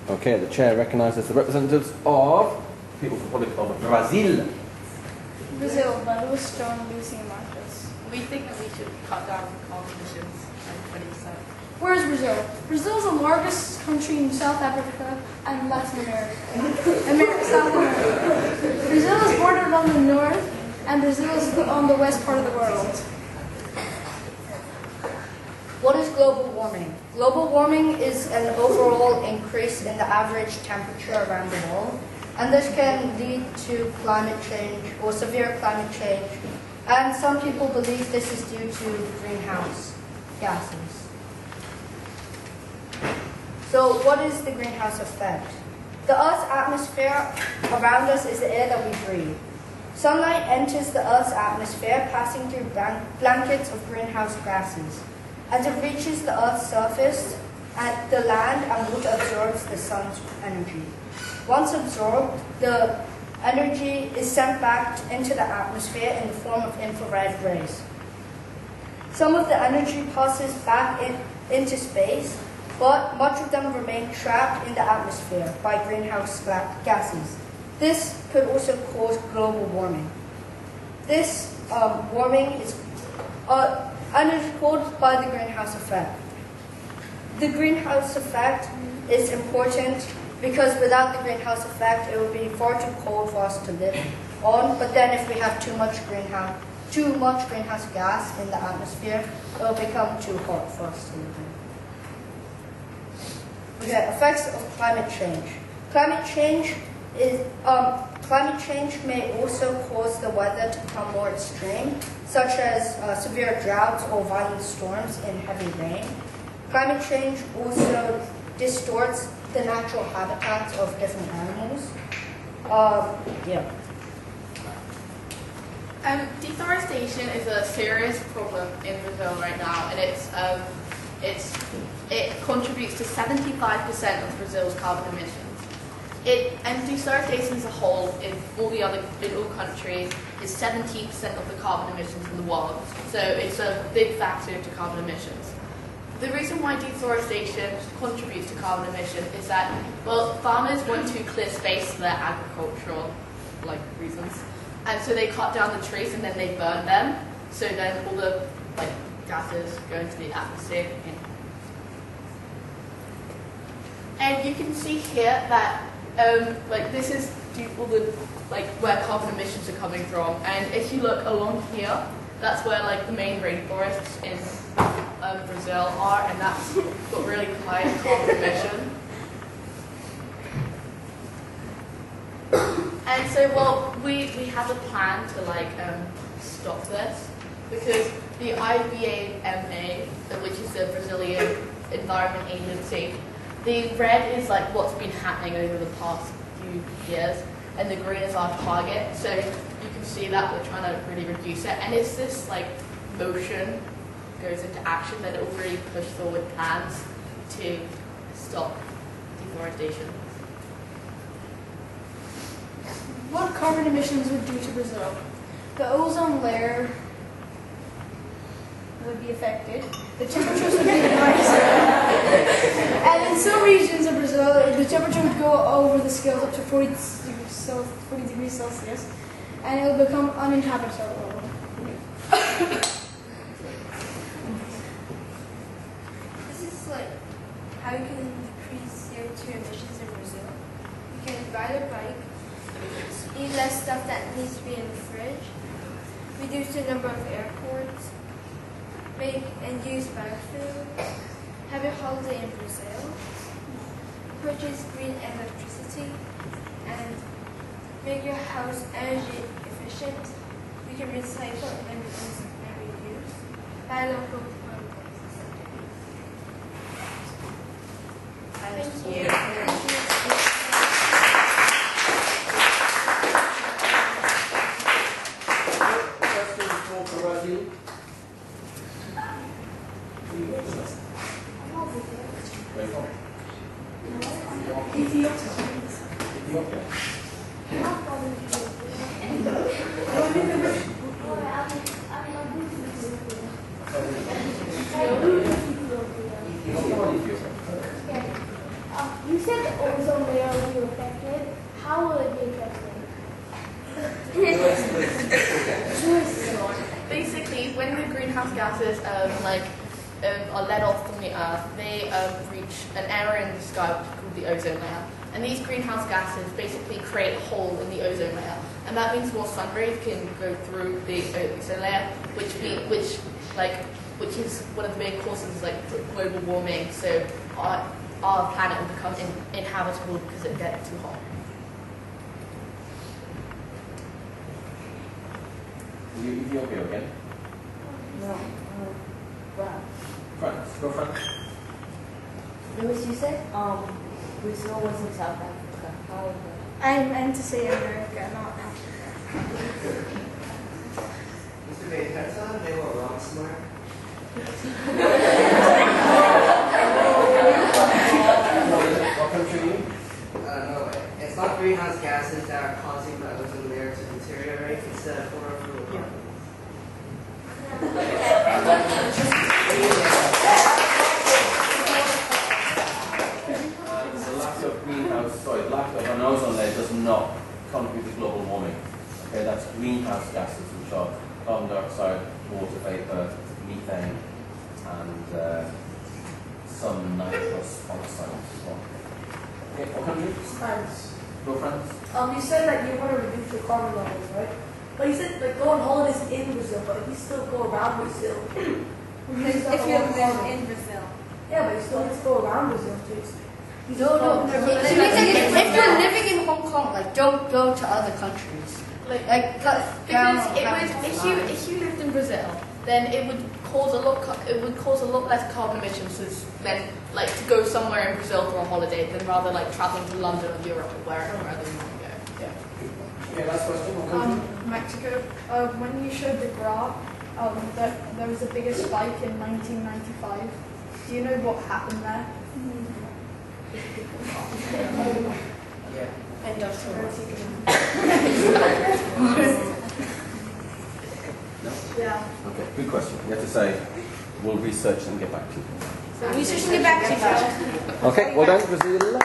Okay, the chair recognises the representatives of People's Republic of Brazil. Brazil, by Louis Strong and Lucy Marcos. We think that we should cut down carbon emissions by 20%. Where is Brazil? Brazil is the largest country in South Africa and Latin America. South America. Brazil is bordered on the north, and Brazil is on the west part of the world. What is global warming? Global warming is an overall increase in the average temperature around the world, and this can lead to climate change or severe climate change, and some people believe this is due to greenhouse gases. So what is the greenhouse effect? The Earth's atmosphere around us is the air that we breathe. Sunlight enters the Earth's atmosphere, passing through blankets of greenhouse gases. As it reaches the Earth's surface, the land and water absorbs the sun's energy. Once absorbed, the energy is sent back into the atmosphere in the form of infrared rays. Some of the energy passes back into space, but much of them remain trapped in the atmosphere by greenhouse gases. This could also cause global warming. This warming is caused by the greenhouse effect. The greenhouse effect is important because without the greenhouse effect, it would be far too cold for us to live on. But then if we have too much greenhouse gas in the atmosphere, it will become too hot for us to live in. Okay, effects of climate change. Climate change may also cause the weather to become more extreme, such as severe droughts or violent storms and heavy rain. Climate change also distorts the natural habitats of different animals. Deforestation is a serious problem in Brazil right now, and it contributes to 75% of Brazil's carbon emissions. And deforestation as a whole in all countries is 17% of the carbon emissions in the world. So it's a big factor to carbon emissions. The reason why deforestation contributes to carbon emission is that, well, farmers want to clear space for their agricultural reasons. And so they cut down the trees and then they burn them. So then all the gases go into the atmosphere. And you can see here that this is all the where carbon emissions are coming from. And if you look along here, that's where the main rainforests in Brazil are, and that's got really high carbon emission. And so, well, we have a plan to stop this, because the IBAMA, which is the Brazilian Environment Agency, the red is what's been happening over the past few years, and the green is our target. So you can see that we're trying to really reduce it, and it's this motion goes into action that it will really push forward plans to stop deforestation. What carbon emissions would do to Brazil? The ozone layer would be affected. The temperatures would be rising. And in some regions of Brazil, the temperature would go over the scales up to 40 degrees Celsius, and it will become uninhabitable. This is how you can decrease CO2 emissions in Brazil. You can ride a bike, eat less stuff that needs to be in the fridge, reduce the number of airports, make and use biofuel, have a holiday in Brazil, purchase green electricity, and make your house energy efficient. You can recycle and reuse, buy local products. Thank you. You said the ozone layer will be affected. How will it be affected? Basically, when the greenhouse gases are let off from the Earth, they reach an area in the sky which is called the ozone layer. And these greenhouse gases basically create a hole in the ozone layer, and that means more sun rays can go through the ozone layer, which is one of the main causes like global warming. So our planet will become inhabitable because it gets too hot. You Ethiopia again? No. France. Go France. Louis, you said Brazil was in South Africa. How is that? I meant to say America, not Africa. Mr. Bates, can I tell them they were wrong somewhere? What country are you? No, it's not greenhouse gases that are causing the ozone layer to deteriorate. It's the chlorofluorocarbons. The lack of an ozone layer does not contribute to global warming. Okay, that's greenhouse gases, which are carbon dioxide, water vapor, methane, and some nitrous oxides as well. Okay, what country? France. Go France. You said that you want to reduce your carbon levels, right? But you said like go on holidays in Brazil, but if you still go around Brazil, If you live in Brazil. yeah, but you still need to go around Brazil too. No. If you're living in Hong Kong, like don't go to other countries. Like cut down Because on carbon. if you lived in Brazil, then it would cause a lot less carbon emissions than like to go somewhere in Brazil for a holiday than rather like traveling to London or Europe or wherever you want to go. Okay, last question. What country? Mexico. When you showed the graph, there was the biggest spike in 1995. Do you know what happened there? Yeah. Industrial. Yeah. Okay, good question. You have to say, we'll research and get back to you. Research and get back to you. Okay, well done, Brazil.